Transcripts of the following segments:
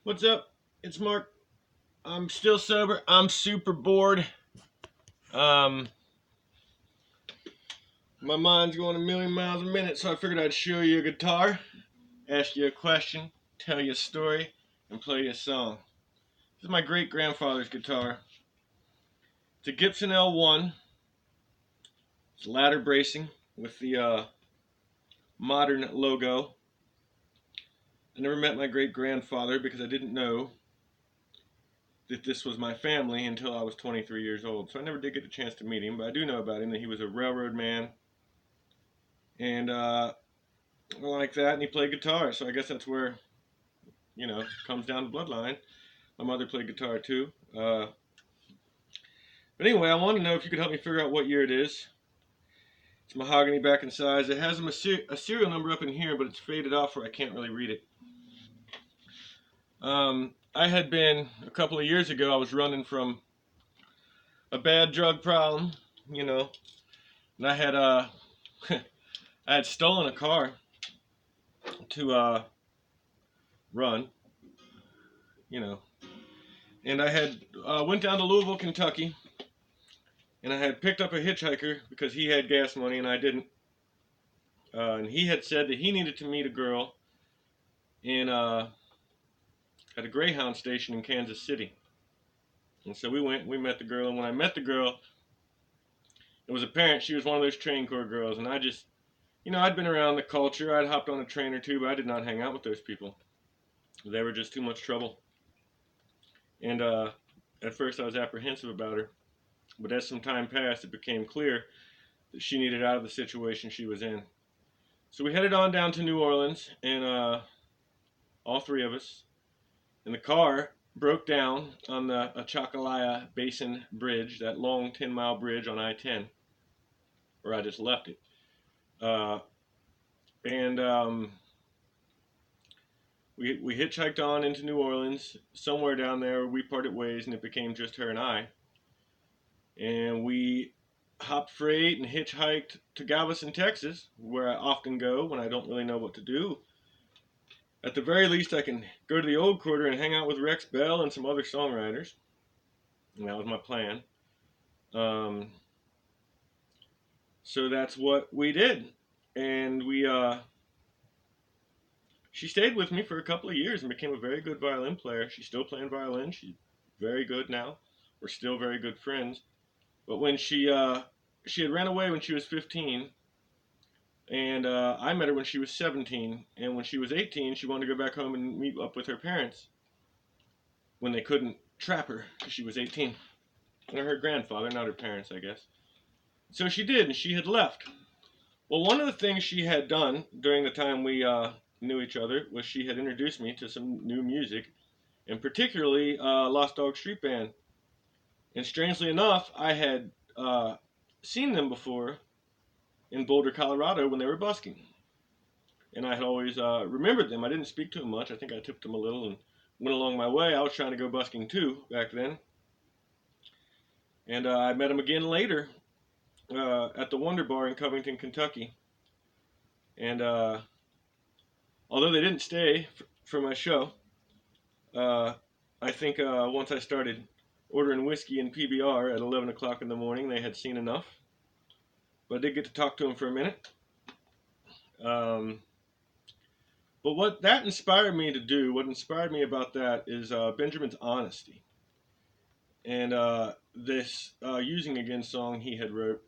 What's up? It's Mark. I'm still sober. I'm super bored. Um, my mind's going a million miles a minute, so I figured I'd show you a guitar, ask you a question, tell you a story, and play you a song. This is my great grandfather's guitar. It's a Gibson L1. It's ladder bracing with the modern logo. I never met my great grandfather because I didn't know that this was my family until I was 23 years old. So I never did get a chance to meet him, but I do know about him that he was a railroad man and like that, and he played guitar. So I guess that's where it comes down to bloodline. My mother played guitar too. But anyway, I wanted to know if you could help me figure out what year it is. It's mahogany back and sides. It has a serial number up in here, but it's faded off where I can't really read it. I had been a couple of years ago. I was running from a bad drug problem, you know, and I had I had stolen a car to run, you know, and I had went down to Louisville, Kentucky, and I had picked up a hitchhiker because he had gas money and I didn't. And he had said that he needed to meet a girl in at a Greyhound station in Kansas City. And so we went. We met the girl, and when I met the girl, it was apparent she was one of those train corps girls. And I just, I'd been around the culture. I'd hopped on a train or two, but I did not hang out with those people. They were just too much trouble. And at first, I was apprehensive about her. But as some time passed, it became clear that she needed out of the situation she was in. So we headed on down to New Orleans, and all three of us. And the car broke down on the Achacalaya Basin Bridge, that long 10-mile bridge on I-10, where I just left it. And we hitchhiked on into New Orleans. Somewhere down there, we parted ways, and it became just her and I. And we hopped freight and hitchhiked to Galveston, Texas, where I often go when I don't really know what to do. At the very least, I can go to the old quarter and hang out with Rex Bell and some other songwriters. And that was my plan. So that's what we did. And she stayed with me for a couple of years and became a very good violin player. She's still playing violin. She's very good now. We're still very good friends. But when she had ran away when she was 15, and I met her when she was 17. And when she was 18, she wanted to go back home and meet up with her parents when they couldn't trap her because she was 18. And her grandfather, not her parents, I guess. So she did, and she had left. Well, one of the things she had done during the time we knew each other was she had introduced me to some new music, and particularly Lost Dog Street Band. And strangely enough, I had seen them before in Boulder, Colorado when they were busking. And I had always remembered them. I didn't speak to them much. I think I tipped them a little and went along my way. I was trying to go busking too back then. And I met them again later at the Wonder Bar in Covington, Kentucky. And although they didn't stay for my show, I think once I started ordering whiskey and PBR at 11 o'clock in the morning, they had seen enough. But I did get to talk to them for a minute. But what that inspired me to do, what inspired me about that is Benjamin's honesty. And this Using Again song he had wrote,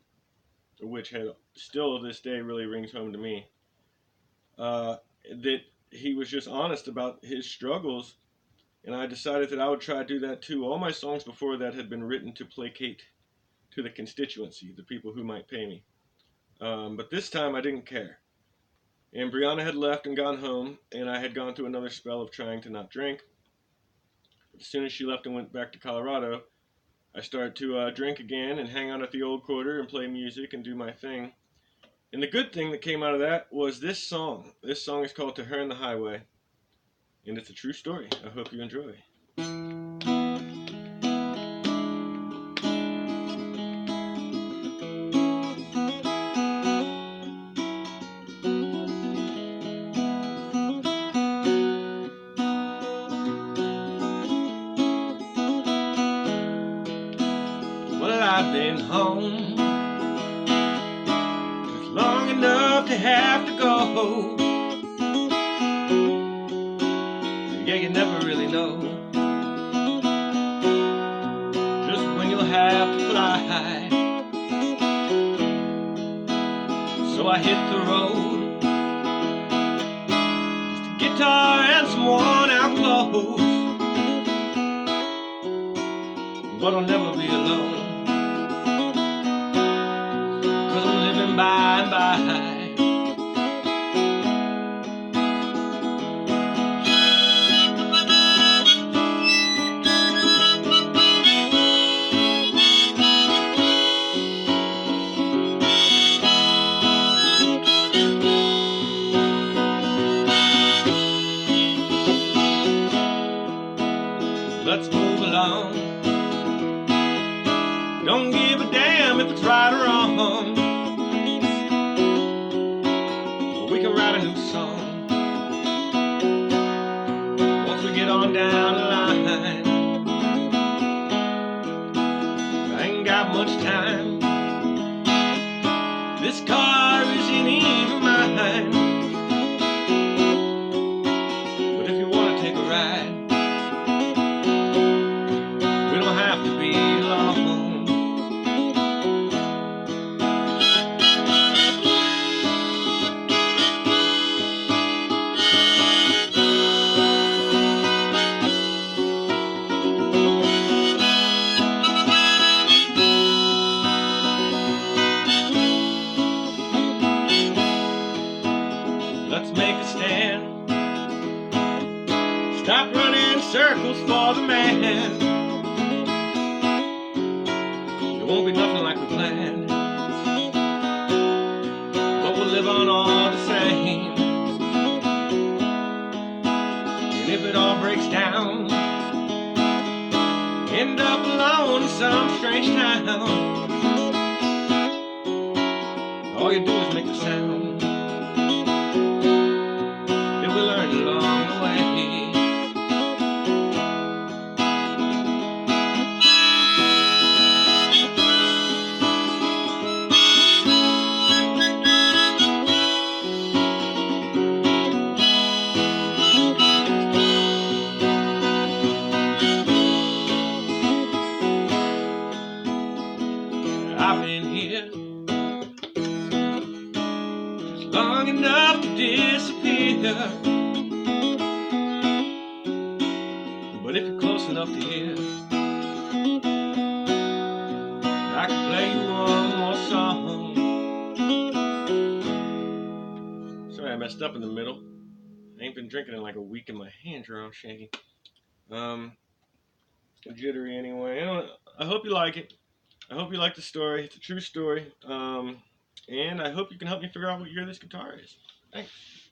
which had still to this day really rings home to me, that he was just honest about his struggles, and I decided that I would try to do that too. All my songs before that had been written to placate to the constituency, the people who might pay me. But this time I didn't care. And Brianna had left and gone home, and I had gone through another spell of trying to not drink. As soon as she left and went back to Colorado, I started to drink again and hang out at the old quarter and play music and do my thing. And the good thing that came out of that was this song. This song is called To Her in the Highway, and it's a true story. I hope you enjoy. I've been home just long enough to have to go. Yeah, you never really know just when you'll have to fly. So I hit the road, just a guitar and some worn-out clothes. But I'll never be alone, 'cause I'm living by and by. Let's move along. Don't give a damn if it's right or wrong. We can write a new song once we get on down the line. I ain't got much time. This car isn't even mine. But if you want to take a ride, we don't have to be long. Let's make a stand. Stop running circles for the man. It won't be nothing like we planned, but we'll live on all the same. And if it all breaks down, end up alone in some strange town, all you do is make a sound that we learned along the way. I've been here just long enough to disappear, but if you're close enough to hear, I can play you one more song. Sorry I messed up in the middle. I ain't been drinking in like a week and my hands are all shaky. Jittery anyway. I hope you like it. I hope you like the story. It's a true story. And I hope you can help me figure out what year this guitar is. Thanks.